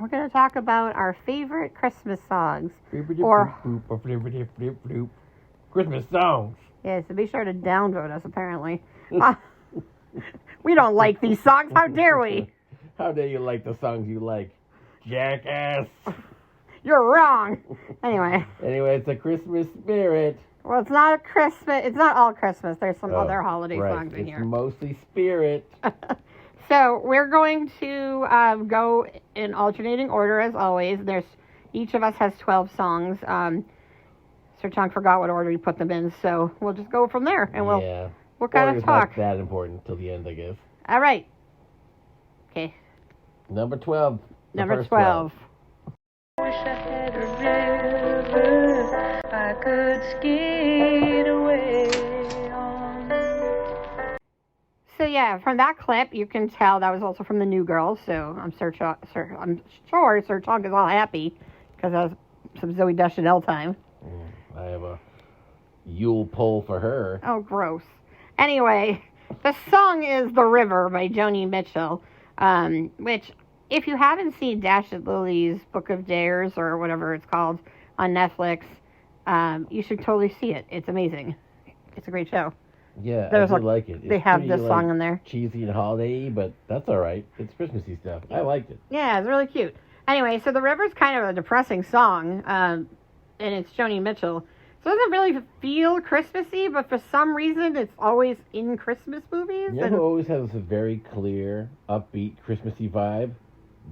We're going to talk about our favorite Christmas songs. Or Christmas songs. Yeah, so be sure to downvote us, apparently. We don't like these songs. How dare we? How dare you like the songs you like, jackass? You're wrong. Anyway, it's a Christmas spirit. Well, it's not Christmas. It's not all Christmas. There's some other holiday songs in here. It's mostly spirit. So we're going to go in alternating order as always. Each of us has 12 songs. Sir Chong forgot what order we put them in, so we'll just go from there, and we'll kind of talk. Not that important till the end, I guess. All right. Okay. Number 12. Number 12. Wish I had a river I could skate away on. So yeah, from that clip, you can tell that was also from the New Girl. So I'm sure Sir Chong is all happy because that was some Zooey Deschanel time. I have a Yule poll for her. Oh, gross. Anyway, the song is "The River" by Joni Mitchell, which, if you haven't seen Dashed Lily's Book of Dares or whatever it's called on Netflix, you should totally see it. It's amazing. It's a great show. Yeah, I do like it. They have this song in there. Cheesy and holiday-y, but that's all right. It's Christmassy stuff. I liked it. Yeah, it's really cute. Anyway, so "The River's kind of a depressing song, and it's Joni Mitchell. So it doesn't really feel Christmassy, but for some reason, it's always in Christmas movies. You know who always has a very clear, upbeat, Christmassy vibe?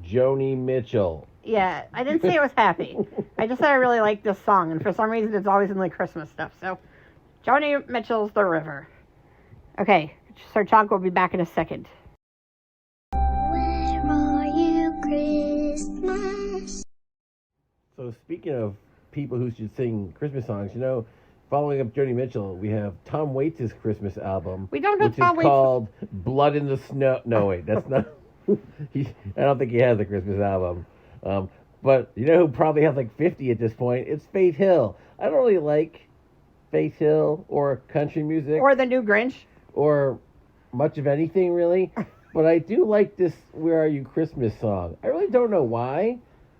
Joni Mitchell. Yeah, I didn't say it was happy. I just said I really like this song, and for some reason, it's always in like Christmas stuff. So, Joni Mitchell's "The River." Okay, Sir Chonk will be back in a second. Where are you, Christmas? So speaking of people who should sing Christmas songs, following up Joni Mitchell, we have Tom Waits' Christmas album. We don't have which Tom is Waits. Called "Blood in the Snow." No, wait, that's not. I don't think he has a Christmas album. But you know who probably has like 50 at this point? It's Faith Hill. I don't really like Faith Hill or country music Or the new Grinch. or much of anything really. But I do like this "Where Are You Christmas" song. I really don't know why,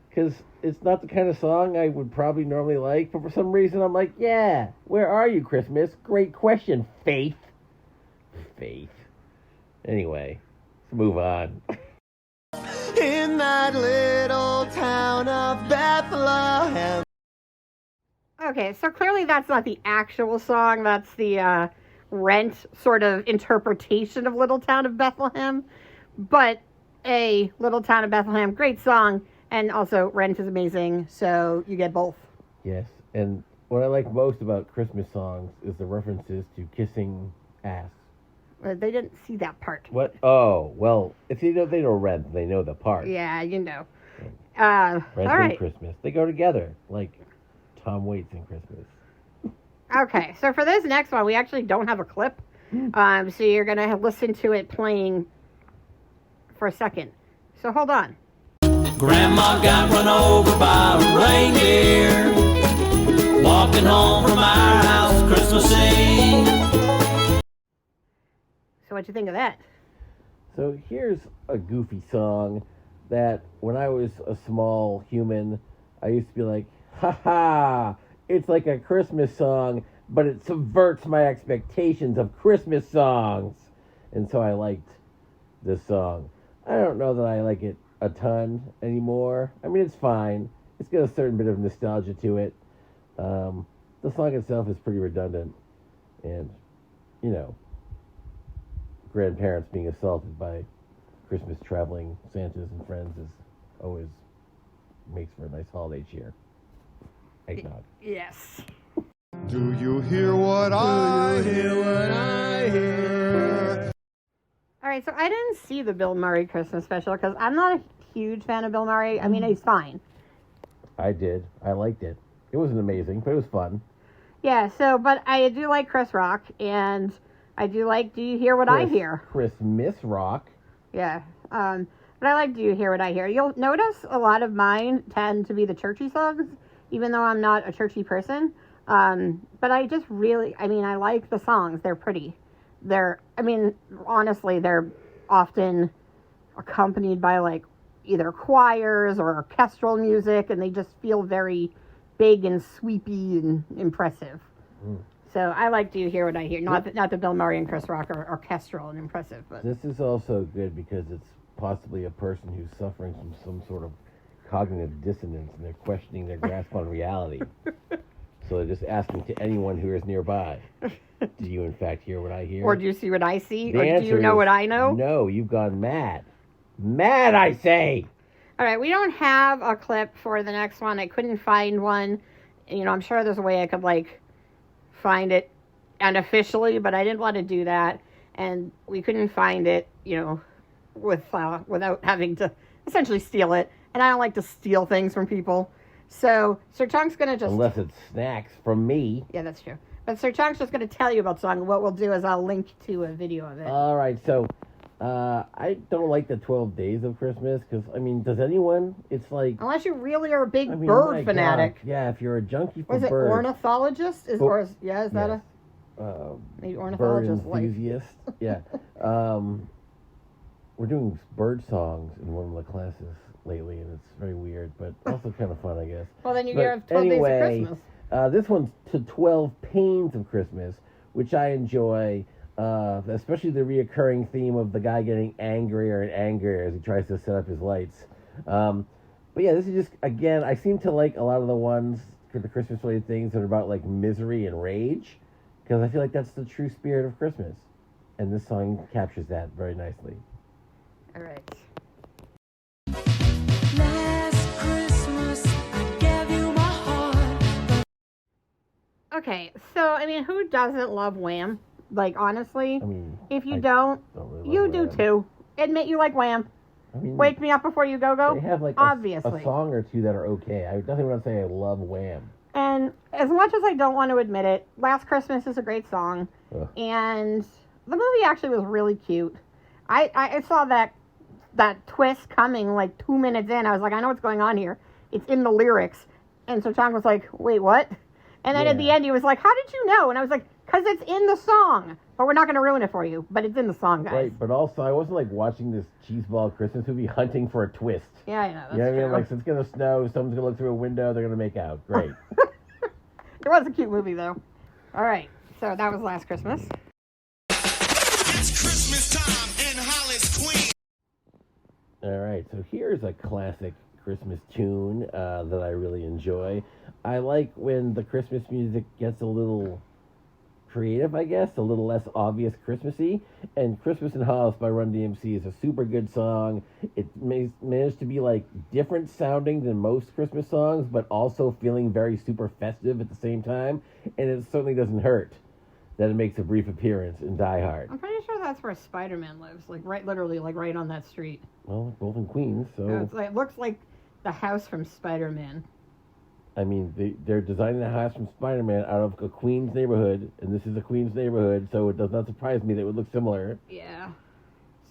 because it's not the kind of song I would probably normally like. But for some reason, I'm like, yeah, where are you, Christmas? Great question, Faith. Faith. Anyway, let's move on. In that little town of Bethlehem. Okay, so clearly that's not the actual song. That's the Rent sort of interpretation of Little Town of Bethlehem. But a Little Town of Bethlehem, great song. And also Rent is amazing, so you get both. Yes, and what I like most about Christmas songs is the references to kissing ass. They didn't see that part. What? Oh, well, if they know Rent, they know the part. Yeah, you know. Rent all and right. Christmas. They go together, like Tom Waits and Christmas. Okay, so for this next one, we actually don't have a clip. So you're going to listen to it playing for a second. So hold on. Grandma got run over by a reindeer, walking home from our house Christmas Eve. So what'd you think of that? So here's a goofy song that when I was a small human, I used to be like, ha ha, it's like a Christmas song, but it subverts my expectations of Christmas songs. And so I liked this song. I don't know that I like it a ton anymore. I mean, it's fine. It's got a certain bit of nostalgia to it. The song itself is pretty redundant. And, grandparents being assaulted by Christmas traveling Santas and friends is always makes for a nice holiday cheer. Eggnog. Yes. Do you hear what I hear? All right, so I didn't see the Bill Murray Christmas special because I'm not a huge fan of Bill Murray. I mean, he's fine. I did. I liked it. It wasn't amazing, but it was fun. Yeah, but I do like Chris Rock, and I do like Do You Hear What I Hear? Christmas Rock. Yeah. But I like Do You Hear What I Hear? You'll notice a lot of mine tend to be the churchy songs, even though I'm not a churchy person. But I just really, I like the songs. They're pretty. Honestly, they're often accompanied by either choirs or orchestral music, and they just feel very big and sweepy and impressive. So I like to hear what I hear. Not that Bill Murray and Chris Rock are orchestral and impressive, but This is also good because it's possibly a person who's suffering from some sort of cognitive dissonance, and they're questioning their grasp on reality. So they're just asking to anyone who is nearby, do you in fact hear what I hear? or do you see what I see? The Or do answer you know is what I know? No, you've gone mad. Mad, I say! All right, we don't have a clip for the next one. I couldn't find one. You know, I'm sure there's a way I could, like, find it unofficially, but I didn't want to do that. And we couldn't find it, you know, without having to essentially steal it. And I don't like to steal things from people. So Sir Chunk's going to just... Unless it's snacks from me. Yeah, that's true. But Sir Chunk's just going to tell you about the song. What we'll do is I'll link to a video of it. All right, so I don't like the 12 Days of Christmas because, I mean, does anyone? It's like... Unless you really are a big I mean, bird my fanatic. God. Yeah, if you're a junkie for Was it birds. ornithologist? Is that Yes. a... Maybe Bird ornithologist like... enthusiast. Yeah. We're doing bird songs in one of the classes lately, and it's very weird, but also kind of fun, I guess. Well, then you But have 12 anyway, Days of Christmas. This one's to 12 Pains of Christmas, which I enjoy, especially the reoccurring theme of the guy getting angrier and angrier as he tries to set up his lights. But yeah, this is just, again, I seem to like a lot of the ones for the Christmas-related things that are about, like, misery and rage, because I feel like that's the true spirit of Christmas. And this song captures that very nicely. All right. Last Christmas, I gave you my heart. Okay, so, I mean, who doesn't love Wham? Like, honestly, I mean, if you I don't, really you love do Wham. too. Admit you like Wham. I mean, Wake Me Up Before You Go Go. they have like Obviously. a song or two that are okay. I definitely want to say I love Wham. And as much as I don't want to admit it, Last Christmas is a great song. Ugh. And the movie actually was really cute. I saw that twist coming like 2 minutes in. I was like, I know what's going on here. It's in the lyrics. And so Tom was like, wait, what? And then at the end he was like, how did you know? And I was like, because it's in the song. But we're not going to ruin it for you. But it's in the song, guys. Right, but also I wasn't like watching this cheeseball Christmas movie hunting for a twist. Yeah, I know. That's You know what I mean? true. Like, so it's going to snow, someone's going to look through a window, they're going to make out. Great. It was a cute movie, though. All right. So that was Last Christmas. It's Christmas time in Hollis, Queens. All right, so here's a classic Christmas tune that I really enjoy. I like when the Christmas music gets a little creative, I guess, a little less obvious Christmassy. And Christmas in Hollis by Run DMC is a super good song. It managed to be like different sounding than most Christmas songs, but also feeling very super festive at the same time. And it certainly doesn't hurt that it makes a brief appearance in Die Hard. I'm pretty sure that's where Spider-Man lives. Like, literally, right on that street. Well, both in Queens, so... It looks like the house from Spider-Man. I mean, they're designing the house from Spider-Man out of a Queens neighborhood, and this is a Queens neighborhood, so it does not surprise me that it would look similar. Yeah.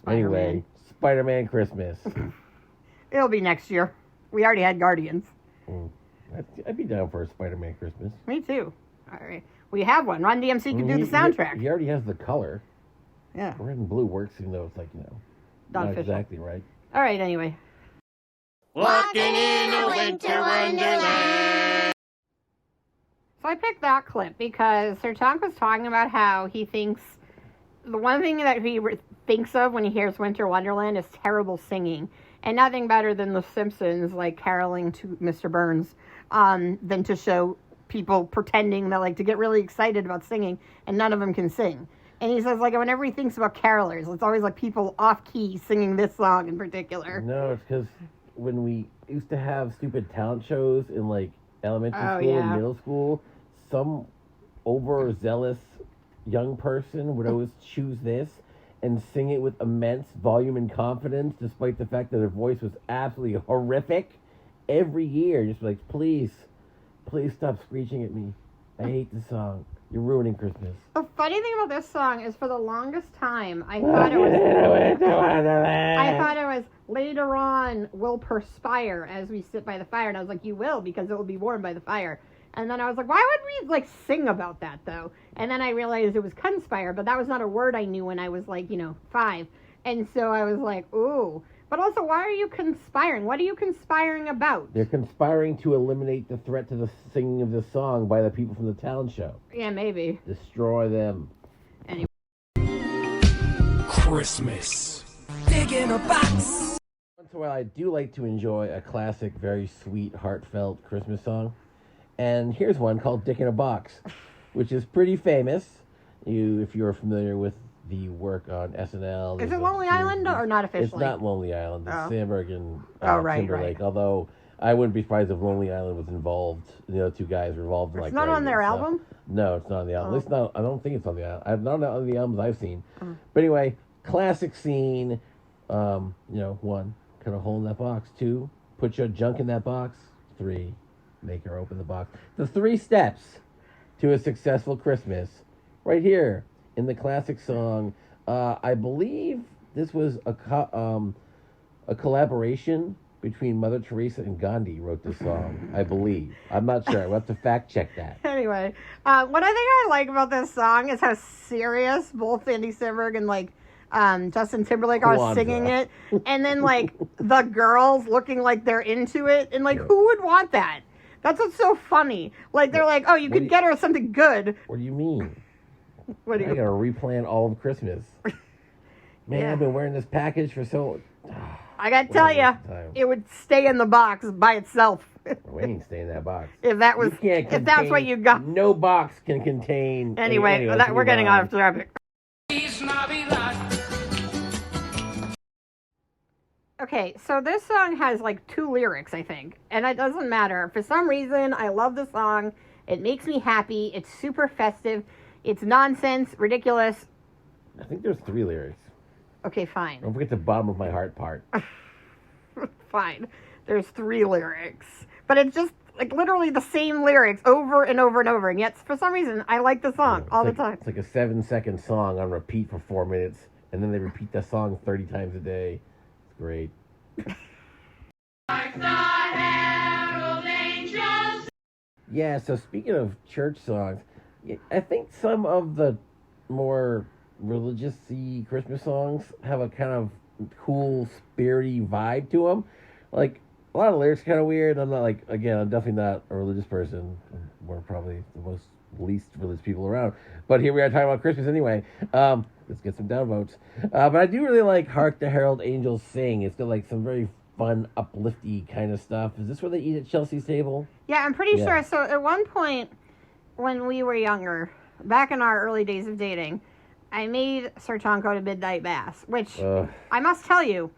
Anyway, Spider-Man Christmas. It'll be next year. We already had Guardians. I'd be down for a Spider-Man Christmas. Me too. All right. We have one. Run DMC can do the soundtrack. He already has the color. Yeah. Red and blue works, even though it's like, not official. exactly right. All right, anyway. Walking in a winter wonderland. So I picked that clip because Sir Tonk was talking about how he thinks the one thing that he thinks of when he hears Winter Wonderland is terrible singing. And nothing better than The Simpsons, like, caroling to Mr. Burns, than to show people pretending that, like, to get really excited about singing, and none of them can sing. And he says, like, whenever he thinks about carolers, it's always, like, people off-key singing this song in particular. No, it's because when we used to have stupid talent shows in, like, elementary school and middle school, some overzealous young person would always choose this and sing it with immense volume and confidence, despite the fact that her voice was absolutely horrific. Every year, just like, please stop screeching at me. I hate this song. You're ruining Christmas. The funny thing about this song is, for the longest time, I thought it was later on will perspire as we sit by the fire, and I was like, you will, because it will be warmed by the fire. And then I was like, why would we, like, sing about that, though? And then I realized it was conspire, but that was not a word I knew when I was, like, 5. And so I was like, ooh. But also, why are you conspiring? What are you conspiring about? They're conspiring to eliminate the threat to the singing of the song by the people from the talent show. Yeah, maybe. Destroy them. Anyway. Christmas. Dig in a box. Once in a while, I do like to enjoy a classic, very sweet, heartfelt Christmas song. And here's one called Dick in a Box, which is pretty famous. If you're familiar with the work on SNL. Is it Lonely Island or not officially? It's not Lonely Island. It's Sandberg and right, Timberlake. right. Although I wouldn't be surprised if Lonely Island was involved. The other two guys were involved in It's not on their album? No, it's not on the album. It's not. I don't think it's on the album. I've not on the albums I've seen. Oh. But anyway, classic scene. One, cut a hole in that box. 2, put your junk in that box. 3, make her open the box. The 3 steps to a successful Christmas, right here in the classic song. I believe this was a collaboration between Mother Teresa and Gandhi wrote this song, I believe. I'm not sure. We'll have to fact check that. Anyway, what I think I like about this song is how serious both Andy Samberg and Justin Timberlake are Kwanzaa. singing it. And then, the girls looking like they're into it. And, who would want that? That's what's so funny. They're like, oh, you could get her something good. What do you mean? What do I you... gotta replan all of Christmas. Man, Yeah. I've been wearing this package for so... I gotta tell you, time. it would stay in the box by itself. We ain't stay in that box. If that was, You can't if that's what contain- you got. No box can contain... Anyway, let's we're move getting on. off topic. Okay, so this song has 2 lyrics, I think, and it doesn't matter. For some reason, I love the song. It makes me happy. It's super festive. It's nonsense, ridiculous. I think there's 3 lyrics. Okay, fine. Don't forget the bottom of my heart part. Fine. There's 3 lyrics. But it's just, literally the same lyrics over and over and over. And yet, for some reason, I like the song all the time. It's like a 7-second song on repeat for 4 minutes, and then they repeat that song 30 times a day. It's great. Yeah, so speaking of church songs, I think some of the more religious-y Christmas songs have a kind of cool, spirity vibe to them. A lot of the lyrics are kind of weird. I'm not I'm definitely not a religious person. We're probably the least religious people around. But here we are talking about Christmas anyway. Let's get some downvotes. But I do really like Hark the Herald Angels Sing. It's got some very fun, uplifty kind of stuff. Is this where they eat at Chelsea's table? Yeah, I'm pretty Yeah. sure. So at one point, when we were younger, back in our early days of dating, I made Sir John go to midnight mass, which I must tell you,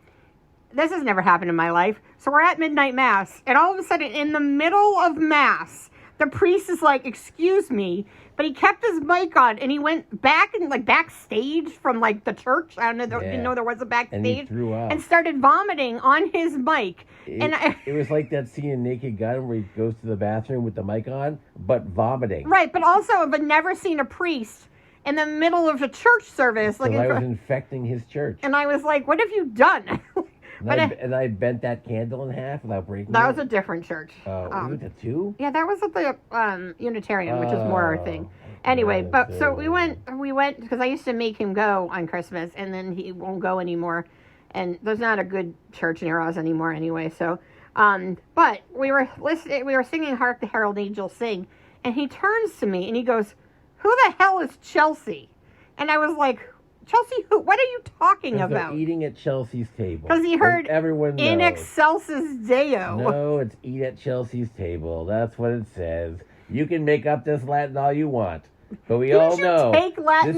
this has never happened in my life. So we're at midnight mass, and all of a sudden, in the middle of mass, the priest is like, "Excuse me," but he kept his mic on, and he went back and backstage from the church. I don't know, didn't know there was a backstage, And he threw up. and started vomiting on his mic. It was like that scene in Naked Gun where he goes to the bathroom with the mic on, but vomiting. Right, but also I've never seen a priest in the middle of a church service. So I was infecting his church. And I was like, what have you done? And I bent that candle in half without breaking That it. was a different church. We went to 2? Yeah, that was at the Unitarian, which is more our thing. Anyway, but so we went because I used to make him go on Christmas, and then he won't go anymore. And there's not a good church near us anymore anyway. So, but we were singing "Hark the Herald Angels Sing," and he turns to me and he goes, "Who the hell is Chelsea?" And I was like, "Chelsea who? What are you talking about?" They're eating at Chelsea's table. Because he heard everyone knows. "In excelsis Deo." No, it's eat at Chelsea's table. That's what it says. You can make up this Latin all you want, but we all you know take Latin?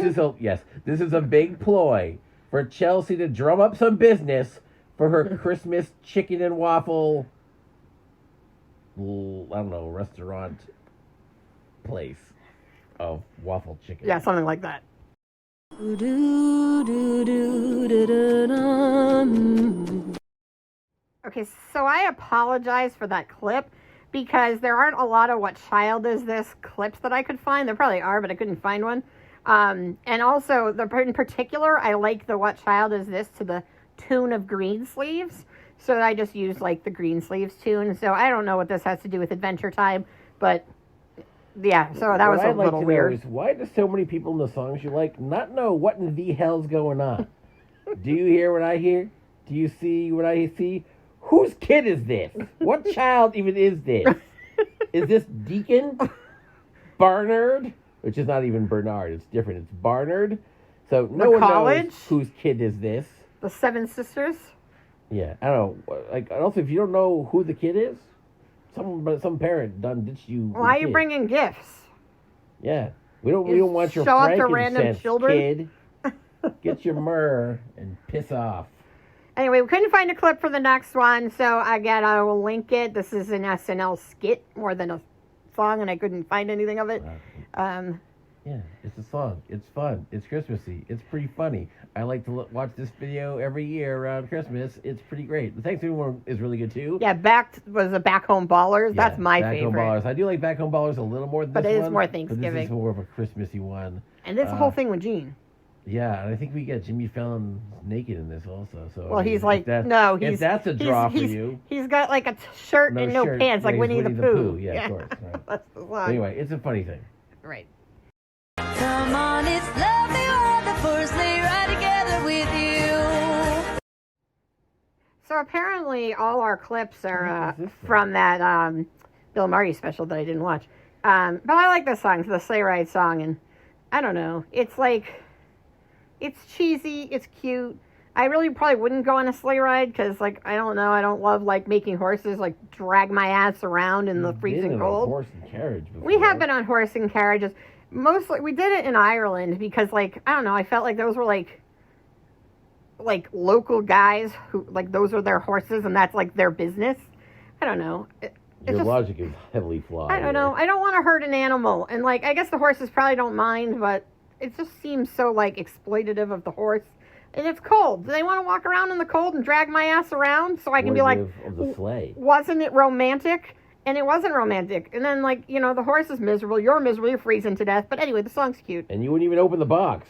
This is a big ploy for Chelsea to drum up some business for her Christmas chicken and waffle, restaurant place of waffle chicken. Yeah, something like that. Okay, so I apologize for that clip because there aren't a lot of "What Child Is This" clips that I could find. There probably are, but I couldn't find one. And also, in particular, I like the "What Child Is This" to the tune of Greensleeves. So I just used the Greensleeves tune. So I don't know what this has to do with Adventure Time, but yeah, so that was a little weird. Is why do so many people in the songs you like not know what in the hell's going on? Do you hear what I hear? Do you see what I see? Whose kid is this? What child even is this? Is this Deacon Barnard? Which is not even Bernard. It's different. It's Barnard. So no one knows whose kid is this. The Seven Sisters. Yeah, I don't know. Like, also, if you don't know who the kid is, some parent done ditched you. Why are you bringing gifts? Yeah, we don't want your show up to frankincense, random children? kid. Get your myrrh and piss off. Anyway, we couldn't find a clip for the next one, so again, I will link it. This is an SNL skit more than a song, and I couldn't find anything of it. Yeah, it's a song. It's fun. It's Christmassy. It's pretty funny. I like to watch this video every year around Christmas. It's pretty great. The Thanksgiving one is really good too. Yeah, Back Home Ballers. Yeah, That's my Back favorite. Home Ballers. I do like Back Home Ballers a little more than but this it one. is more But Thanksgiving. this is more of a Christmassy one. And this whole thing with Gene. Yeah, and I think we get Jimmy Fallon naked in this also. So Well, he's if like, if that's a draw for you. He's got like a shirt and no pants, like Winnie the Pooh. Yeah, of course. Right. That's the song. Anyway, it's a funny thing. Right. Come on, it's lovely weather for a sleigh ride together with you. So apparently all our clips are What is this from that Bill Murray special that I didn't watch. But I like this song, the sleigh ride song, and I don't know. It's like, it's cheesy, it's cute. I really probably wouldn't go on a sleigh ride because, like, I don't know, I don't love, like, making horses, like, drag my ass around in the freezing cold. Horse and carriage before. We have been on horse and carriages. Mostly, we did it in Ireland because, like, I don't know, I felt like those were, like local guys who, like, those are their horses and that's, like, their business. I don't know. Your logic is heavily flawed. I don't know. I don't want to hurt an animal. And, like, I guess the horses probably don't mind, but it just seems so, like, exploitative of the horse. And it's cold. Do they want to walk around in the cold and drag my ass around so I can be like, of the sleigh. Wasn't it romantic? And it wasn't romantic. And then, like, you know, the horse is miserable. You're miserable. You're freezing to death. But anyway, the song's cute. And you wouldn't even open the box.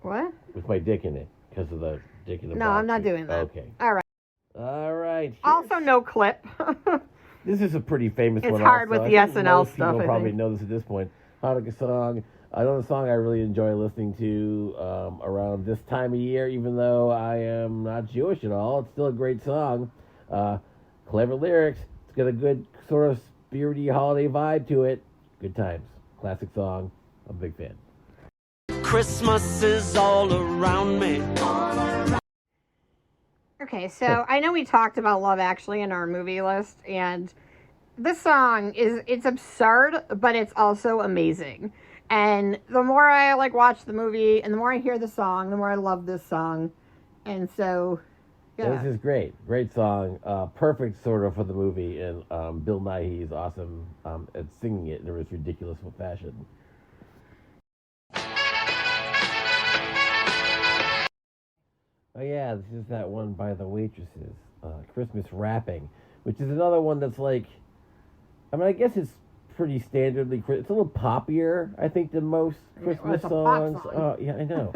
What? With my dick in it. Because of the dick in the box. No, I'm not doing that. Okay. All right. All right. Also, no clip. This is a pretty famous one. It's hard also. with the I think SNL most stuff, people I probably think. know this at this point. Hanukkah song. Another song I really enjoy listening to around this time of year, even though I am not Jewish at all. It's still a great song. Clever lyrics. It's got a good sort of spirity holiday vibe to it. Good times. Classic song. I'm a big fan. Christmas is all around me. Okay, so I know we talked about Love Actually in our movie list, and this song it's absurd, but it's also amazing. And the more I like watch the movie, and the more I hear the song, the more I love this song. And so, yeah. This is great. Great song. Perfect sort of for the movie, and Bill Nighy is awesome at singing it in a ridiculous fashion. Oh yeah, this is that one by the waitresses, Christmas Wrapping, which is another one that's like, I mean, I guess it's pretty standardly, it's a little poppier, I think, than most Christmas it's a pop songs. song. Oh yeah, I know.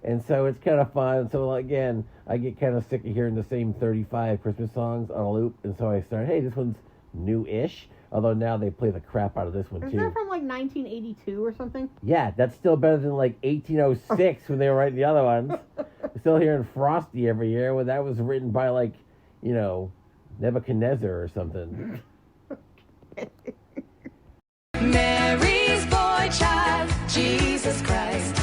And so it's kind of fun. So again, I get kind of sick of hearing the same 35 Christmas songs on a loop, and so I start, hey, this one's new-ish. Although now they play the crap out of this one Is too. that from like 1982 or something? Yeah, that's still better than like 1806 when they were writing the other ones. We're still hearing Frosty every year when that was written by like, you know, Nebuchadnezzar or something. Mary's boy child, Jesus Christ.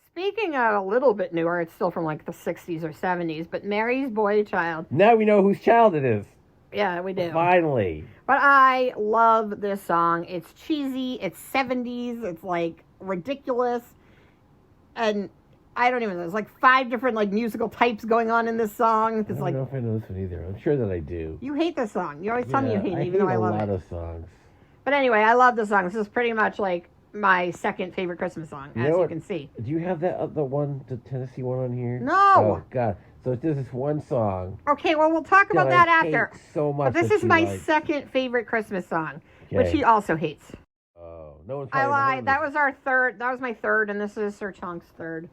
Speaking of a little bit newer, it's still from like the 60s or 70s, but Mary's Boy Child. Now we know whose child it is. Yeah, we do. Finally. But I love this song. It's cheesy, it's 70s, it's like ridiculous. And I don't even know, there's like 5 different like musical types going on in this song. I It's don't like, know if I know this one either. I'm sure that I do. you hate this song. You always tell me you hate it, even though I a love lot it. of songs. But anyway, I love the song. This is pretty much like my second favorite Christmas song, You as know you what? can see. Do you have that other one, the Tennessee one on here? No. Oh, God. So there's this one song Okay, well, we'll talk about that I after. hate so much. But this that is you my like. second favorite Christmas song, which Okay. he also hates. Oh, no one's I probably lied. heard That this. was our third. That was my third, and this is Sir Chunk's third.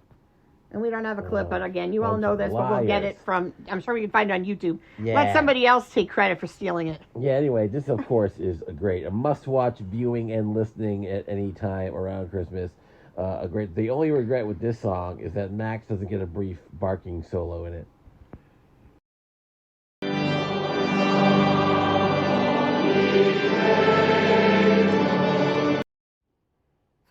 And we don't have a clip, Oh, but again, you all bunch know of this, but we'll get liars. it from. I'm sure we can find it on YouTube. Yeah. Let somebody else take credit for stealing it. Yeah, anyway, this, of course, is a must-watch viewing and listening at any time around Christmas. The only regret with this song is that Max doesn't get a brief barking solo in it.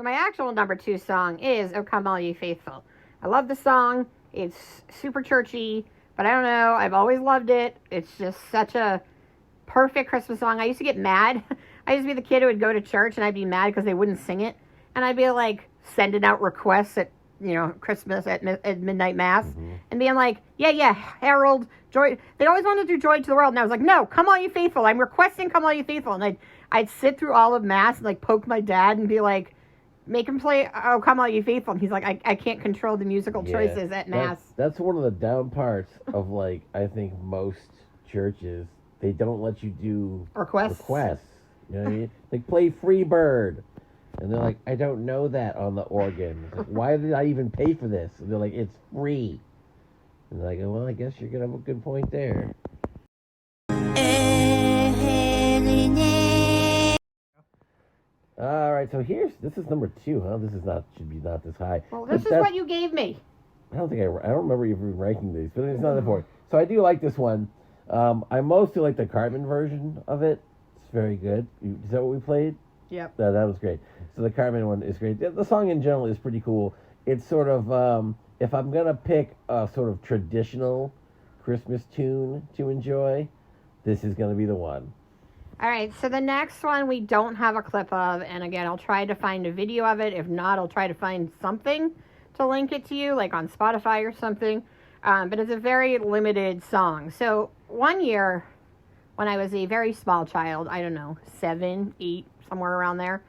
my actual number 2 song is "O Come All Ye Faithful." I love the song. It's super churchy, but I don't know. I've always loved it. It's just such a perfect Christmas song. I used to get mad. I used to be the kid who would go to church and I'd be mad because they wouldn't sing it. And I'd be like sending out requests at, Christmas at midnight mass and being like, yeah, Harold, joy. They always wanted to do Joy to the World. And I was like, no, Come All You Faithful. I'm requesting Come All You Faithful. And I'd sit through all of mass and like poke my dad and be like, make him play "Oh Come All You Faithful." And he's like, I can't control the musical choices at mass. That's one of the down parts of, like, I think most churches, they don't let you do requests. You know what I mean? Like, play Free Bird. And they're like, I don't know that on the organ. Like, why did I even pay for this? And they're like, it's free. And they're like, well, I guess you're going to have a good point there. All right, so this is number 2, huh? Should be not this high. Well, this is what you gave me. I don't remember even ranking these, but it's not important. So I do like this one. I mostly like the Cartman version of it. It's very good. Is that what we played? Yep. That was great. So the Cartman one is great. The song in general is pretty cool. It's sort of, if I'm going to pick a sort of traditional Christmas tune to enjoy, this is going to be the one. All right, so the next one we don't have a clip of, and again, I'll try to find a video of it. If not, I'll try to find something to link it to you, like on Spotify or something. But it's a very limited song. So one year, when I was a very small child, I don't know, 7, 8, somewhere around there,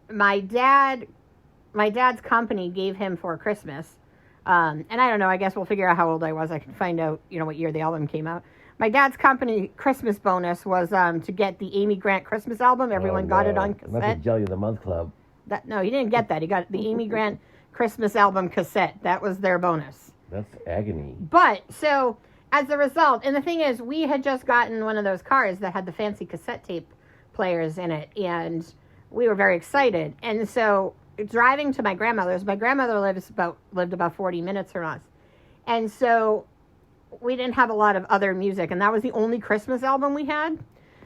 my dad's company gave him for Christmas, and I don't know, I guess we'll figure out how old I was. I can find out, what year the album came out. My dad's company Christmas bonus was to get the Amy Grant Christmas album. Everyone got it on cassette. Not the Jelly of the Month Club. No, he didn't get that. He got the Amy Grant Christmas album cassette. That was their bonus. That's agony. But, so, as a result, and the thing is, we had just gotten one of those cars that had the fancy cassette tape players in it, and we were very excited. And so, driving to my grandmother's, my grandmother lived about 40 minutes from us. And so, we didn't have a lot of other music, and that was the only Christmas album we had.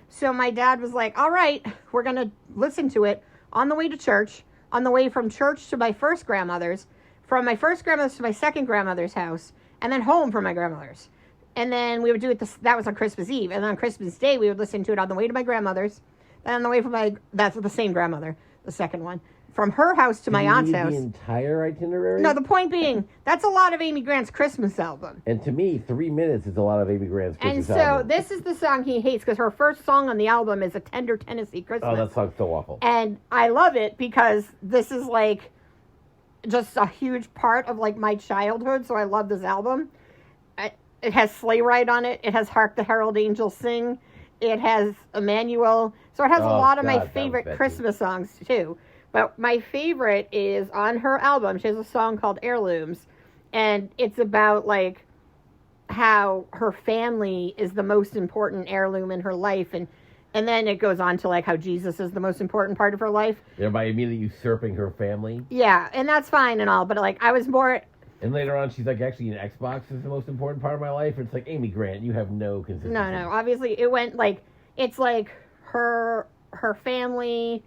So my dad was like, all right, we're going to listen to it on the way to church, on the way from church to my first grandmother's, from my first grandmother's to my second grandmother's house, and then home from my grandmother's. And then we would do it, that was on Christmas Eve. And on Christmas Day, we would listen to it on the way to my grandmother's, then on the way from that's the same grandmother, the second one. From her house to my aunt's house. The entire itinerary? No, the point being, that's a lot of Amy Grant's Christmas album. And to me, 3 minutes is a lot of Amy Grant's Christmas album. And so this is the song he hates, because her first song on the album is A Tender Tennessee Christmas. Oh, that song's so awful. And I love it because this is like just a huge part of like my childhood, so I love this album. It has Sleigh Ride on it. It has Hark the Herald Angels Sing. It has Emmanuel. So it has a lot of my favorite Christmas songs too. But my favorite is on her album. She has a song called Heirlooms. And it's about, like, how her family is the most important heirloom in her life. And then it goes on to, like, how Jesus is the most important part of her life. Yeah, by immediately usurping her family. Yeah, and that's fine and all. But, like, I was more... And later on, she's like, actually, an Xbox is the most important part of my life. It's like, Amy Grant, you have no consistency. No. Obviously, it went, like... It's, like, her family...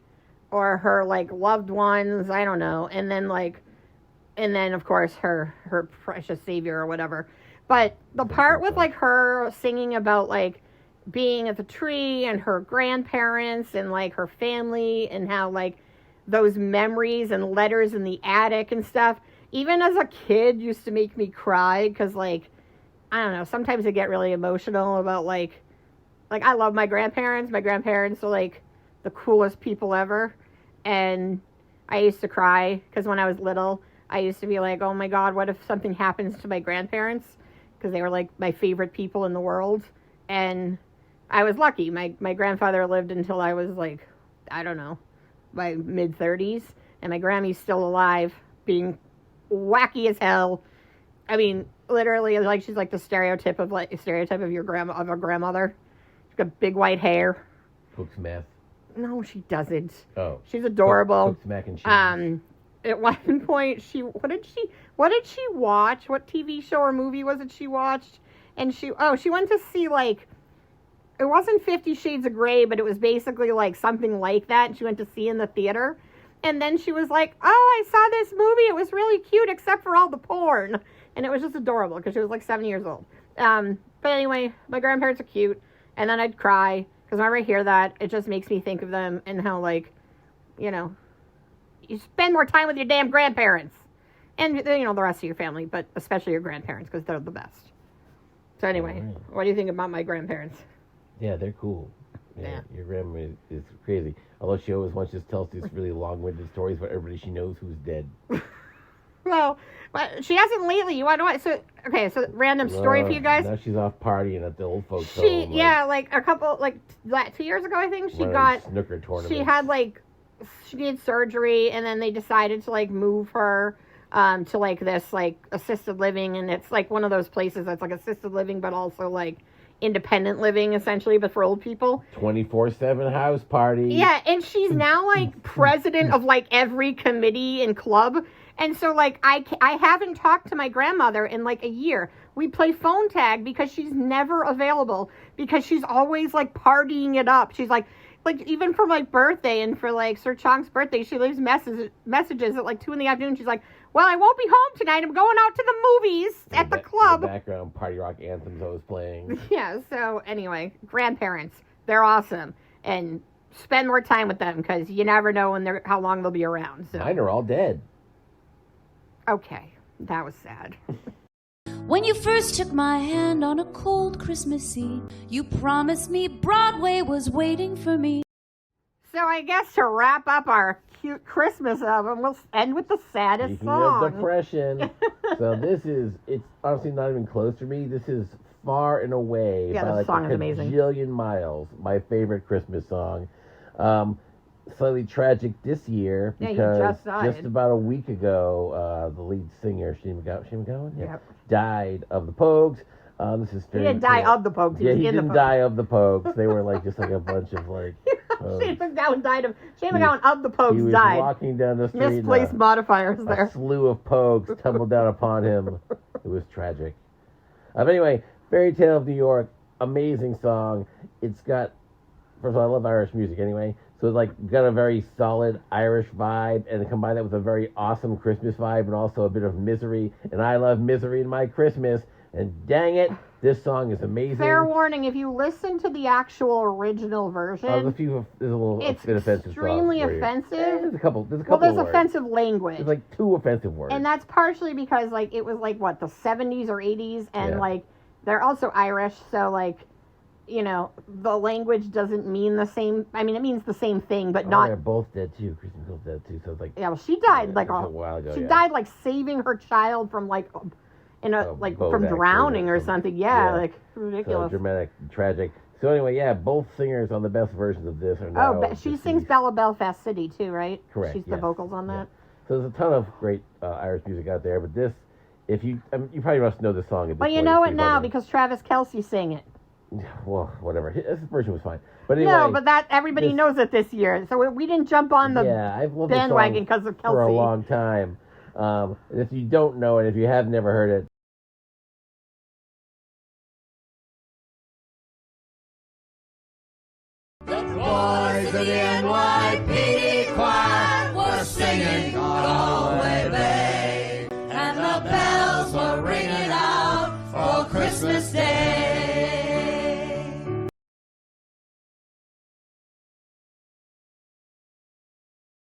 or her, like, loved ones, I don't know, and then, of course, her precious savior or whatever. But the part with, like, her singing about, like, being at the tree and her grandparents and, like, her family and how, like, those memories and letters in the attic and stuff, even as a kid, used to make me cry, because, like, I don't know, sometimes I get really emotional about, like, I love my grandparents. My grandparents are, like, the coolest people ever. And I used to cry because when I was little, I used to be like, oh my God, what if something happens to my grandparents? Because they were like my favorite people in the world. And I was lucky. My grandfather lived until I was like, I don't know, my mid-30s. And my Grammy's still alive, being wacky as hell. I mean, literally, like, she's like the stereotype of your of a grandmother. She's got big white hair. Cooks meth. No, she doesn't. Oh. She's adorable. Cooks mac and cheese. At one point, what did she watch? What TV show or movie was it she watched? And she went to see, like, it wasn't 50 Shades of Grey, but it was basically, like, something like that. And she went to see in the theater. And then she was like, oh, I saw this movie. It was really cute except for all the porn. And it was just adorable because she was like 7 years old. But anyway, my grandparents are cute. And then I'd cry because whenever I hear that, it just makes me think of them and how, like, you know, you spend more time with your damn grandparents. And, you know, the rest of your family, but especially your grandparents because they're the best. So anyway, what do you think about my grandparents? Yeah, they're cool. Yeah. Your grandma is crazy. Although she always wants to just tell us these really long-winded stories about everybody she knows who's dead. Well, but she hasn't lately. You want to know what? So, okay, so random story for you guys. Now she's off partying at the old folks' home. Like, yeah, like a couple, like 2 years ago, I think, she got, snooker tournament. She had, like, she did surgery, and then they decided to, like, move her to, like, this, like, assisted living, and it's, like, one of those places that's, like, assisted living, but also, like, independent living, essentially, but for old people. 24/7 house party. Yeah, and she's now, like, president of, like, every committee and club. And so, like, I haven't talked to my grandmother in, like, a year. We play phone tag because she's never available because she's always, like, partying it up. She's, like, even for my birthday and for, like, Sir Chong's birthday, she leaves messages at, like, 2 in the afternoon. She's like, well, I won't be home tonight. I'm going out to the movies at the club. The background party rock anthems I was playing. Yeah, so anyway, grandparents, they're awesome. And spend more time with them because you never know how long they'll be around. So. Mine are all dead. Okay, that was sad. When you first took my hand on a cold Christmas Eve, you promised me Broadway was waiting for me. So I guess to wrap up our cute Christmas album, we'll end with the saddest Speaking song. of depression, so it's honestly not even close to me. This is far and away, by like song a is amazing. Bajillion miles, my favorite Christmas song. Slightly tragic this year because just about a week ago, the lead singer, Shane McGowan, died of the Pogues. This is he didn't die of the Pogues. He didn't die of the Pogues. They were like just like a bunch of like. Shane McGowan died of. Shane McGowan of the Pogues he was died. Walking down the street. Misplaced modifiers there. A slew of Pogues tumbled down upon him. It was tragic. But anyway, Fairy Tale of New York, amazing song. It's got, first of all, I love Irish music anyway. So it's like got a very solid Irish vibe, and combine that with a very awesome Christmas vibe, and also a bit of misery. And I love misery in my Christmas. And dang it, this song is amazing. Fair warning: if you listen to the actual original version, there's a little bit offensive. Extremely offensive. There's a couple. Well, there's offensive language. There's like 2 offensive words, and that's partially because like it was like what the 70s or 80s, and like they're also Irish, so like. You know, the language doesn't mean the same. I mean, it means the same thing, but not. They're both dead too. Kristen Bell's dead too. So it's like. Yeah, well, she died like a while ago. She died like saving her child from like, from drowning or something. Yeah, like ridiculous. So dramatic, tragic. So anyway, both singers on the best versions of this are now. Oh, she sings Bella Belfast City too, right? Correct. She's the vocals on that. So there's a ton of great Irish music out there, but this, if you, you probably must know the song. But you know it now because Travis Kelce sang it. Well, whatever. This version was fine. But anyway, no, but that everybody knows it this year. So we didn't jump on the bandwagon because of Kelce. For a long time. And if you don't know it, if you have never heard it, The boys of the NYPD.